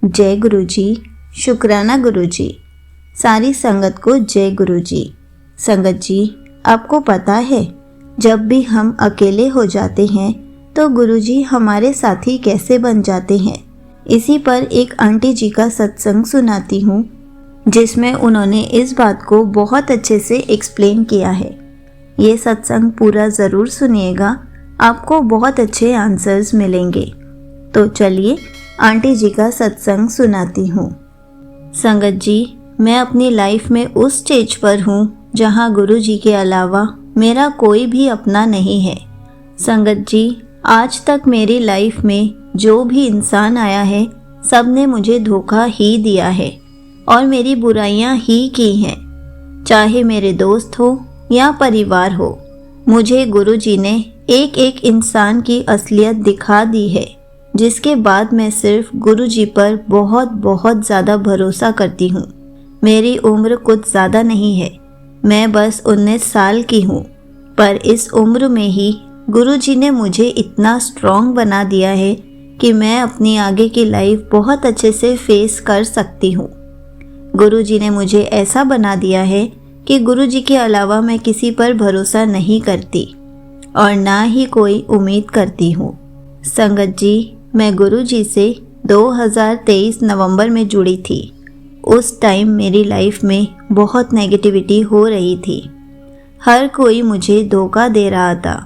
जय गुरु जी। शुक्राना गुरु जी। सारी संगत को जय गुरु जी। संगत जी, आपको पता है, जब भी हम अकेले हो जाते हैं तो गुरु जी हमारे साथी कैसे बन जाते हैं। इसी पर एक आंटी जी का सत्संग सुनाती हूँ, जिसमें उन्होंने इस बात को बहुत अच्छे से एक्सप्लेन किया है। ये सत्संग पूरा ज़रूर सुनिएगा, आपको बहुत अच्छे आंसर्स मिलेंगे। तो चलिए आंटी जी का सत्संग सुनाती हूँ। संगत जी, मैं अपनी लाइफ में उस स्टेज पर हूँ जहाँ गुरु जी के अलावा मेरा कोई भी अपना नहीं है। संगत जी, आज तक मेरी लाइफ में जो भी इंसान आया है, सब ने मुझे धोखा ही दिया है और मेरी बुराइयां ही की हैं। चाहे मेरे दोस्त हो या परिवार हो, मुझे गुरु जी ने एक एक इंसान की असलियत दिखा दी है, जिसके बाद मैं सिर्फ गुरु जी पर बहुत बहुत ज़्यादा भरोसा करती हूँ। मेरी उम्र कुछ ज़्यादा नहीं है, मैं बस 19 साल की हूँ, पर इस उम्र में ही गुरु जी ने मुझे इतना स्ट्रॉन्ग बना दिया है कि मैं अपनी आगे की लाइफ बहुत अच्छे से फेस कर सकती हूँ। गुरु जी ने मुझे ऐसा बना दिया है कि गुरु जी के अलावा मैं किसी पर भरोसा नहीं करती और ना ही कोई उम्मीद करती हूँ। संगत जी, मैं गुरु जी से 2023 नवंबर में जुड़ी थी। उस टाइम मेरी लाइफ में बहुत नेगेटिविटी हो रही थी। हर कोई मुझे धोखा दे रहा था।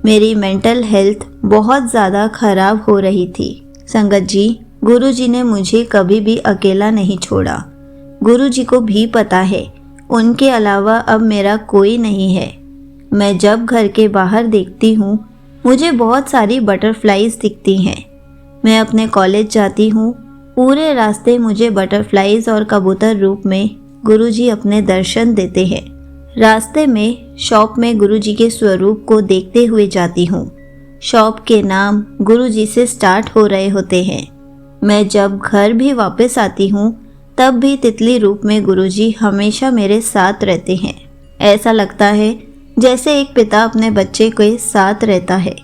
मेरी मेंटल हेल्थ बहुत ज़्यादा ख़राब हो रही थी। संगत जी, गुरु जी ने मुझे कभी भी अकेला नहीं छोड़ा। गुरु जी को भी पता है, उनके अलावा अब मेरा कोई नहीं है। मैं जब घर के बाहर देखती हूँ, मुझे बहुत सारी बटरफ्लाइज दिखती हैं। मैं अपने कॉलेज जाती हूँ, पूरे रास्ते मुझे बटरफ्लाइज और कबूतर रूप में गुरुजी अपने दर्शन देते हैं। रास्ते में शॉप में गुरुजी के स्वरूप को देखते हुए जाती हूँ। शॉप के नाम गुरुजी से स्टार्ट हो रहे होते हैं। मैं जब घर भी वापस आती हूँ, तब भी तितली रूप में गुरुजी हमेशा मेरे साथ रहते हैं। ऐसा लगता है जैसे एक पिता अपने बच्चे के साथ रहता है,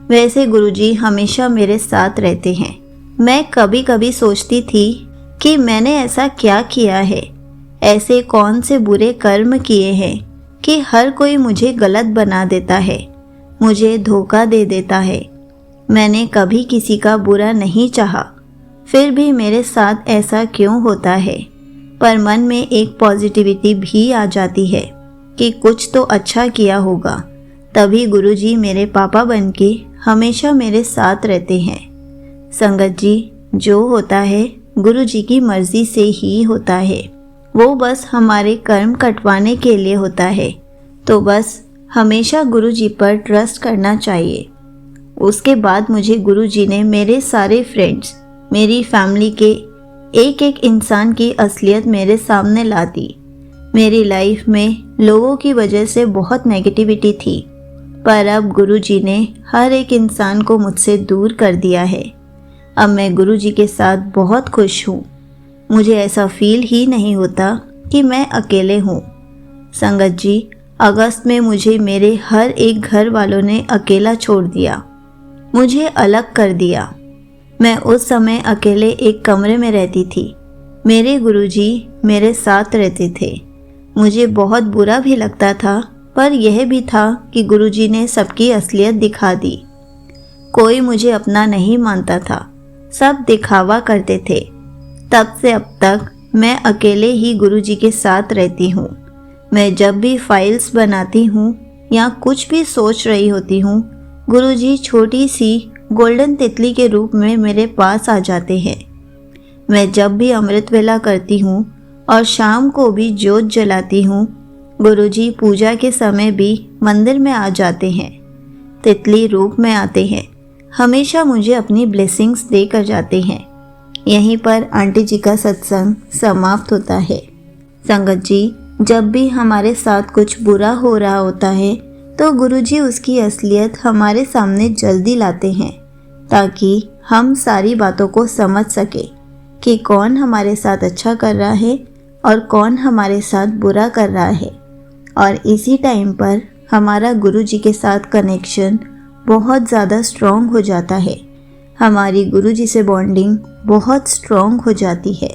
वैसे गुरुजी हमेशा मेरे साथ रहते हैं। मैं कभी कभी सोचती थी कि मैंने ऐसा क्या किया है, ऐसे कौन से बुरे कर्म किए हैं कि हर कोई मुझे गलत बना देता है, मुझे धोखा दे देता है। मैंने कभी किसी का बुरा नहीं चाहा, फिर भी मेरे साथ ऐसा क्यों होता है। पर मन में एक पॉजिटिविटी भी आ जाती है कि कुछ तो अच्छा किया होगा, तभी गुरुजी मेरे पापा बनके हमेशा मेरे साथ रहते हैं। संगत जी, जो होता है गुरुजी की मर्जी से ही होता है। वो बस हमारे कर्म कटवाने के लिए होता है, तो बस हमेशा गुरुजी पर ट्रस्ट करना चाहिए। उसके बाद मुझे गुरुजी ने मेरे सारे फ्रेंड्स, मेरी फैमिली के एक एक इंसान की असलियत मेरे सामने ला दी। मेरी लाइफ में लोगों की वजह से बहुत नेगेटिविटी थी, पर अब गुरुजी ने हर एक इंसान को मुझसे दूर कर दिया है। अब मैं गुरुजी के साथ बहुत खुश हूँ। मुझे ऐसा फील ही नहीं होता कि मैं अकेले हूँ। संगत जी, अगस्त में मुझे मेरे हर एक घर वालों ने अकेला छोड़ दिया, मुझे अलग कर दिया। मैं उस समय अकेले एक कमरे में रहती थी। मेरे गुरुजी मेरे साथ रहते थे। मुझे बहुत बुरा भी लगता था, पर यह भी था कि गुरुजी ने सबकी असलियत दिखा दी। कोई मुझे अपना नहीं मानता था, सब दिखावा करते थे। तब से अब तक मैं अकेले ही गुरुजी के साथ रहती हूँ। मैं जब भी फाइल्स बनाती हूँ या कुछ भी सोच रही होती हूँ, गुरुजी छोटी सी गोल्डन तितली के रूप में मेरे पास आ जाते हैं। मैं जब भी अमृत वेला करती हूँ और शाम को भी जोत जलाती हूँ, गुरुजी पूजा के समय भी मंदिर में आ जाते हैं, तितली रूप में आते हैं, हमेशा मुझे अपनी ब्लेसिंग्स देकर जाते हैं। यहीं पर आंटी जी का सत्संग समाप्त होता है। संगत जी, जब भी हमारे साथ कुछ बुरा हो रहा होता है, तो गुरुजी उसकी असलियत हमारे सामने जल्दी लाते हैं, ताकि हम सारी बातों को समझ सके कि कौन हमारे साथ अच्छा कर रहा है और कौन हमारे साथ बुरा कर रहा है। और इसी टाइम पर हमारा गुरुजी के साथ कनेक्शन बहुत ज़्यादा स्ट्रॉन्ग हो जाता है। हमारी गुरुजी से बॉन्डिंग बहुत स्ट्रॉन्ग हो जाती है।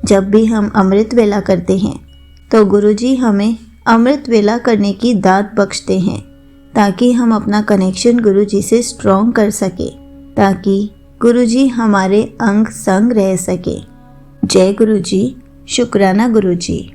जब भी हम अमृत वेला करते हैं तो गुरुजी हमें अमृत वेला करने की दात बख्शते हैं, ताकि हम अपना कनेक्शन गुरुजी से स्ट्रॉन्ग कर सके, ताकि गुरुजी हमारे अंग संग रह सके। जय गुरुजी। शुक्राना गुरुजी।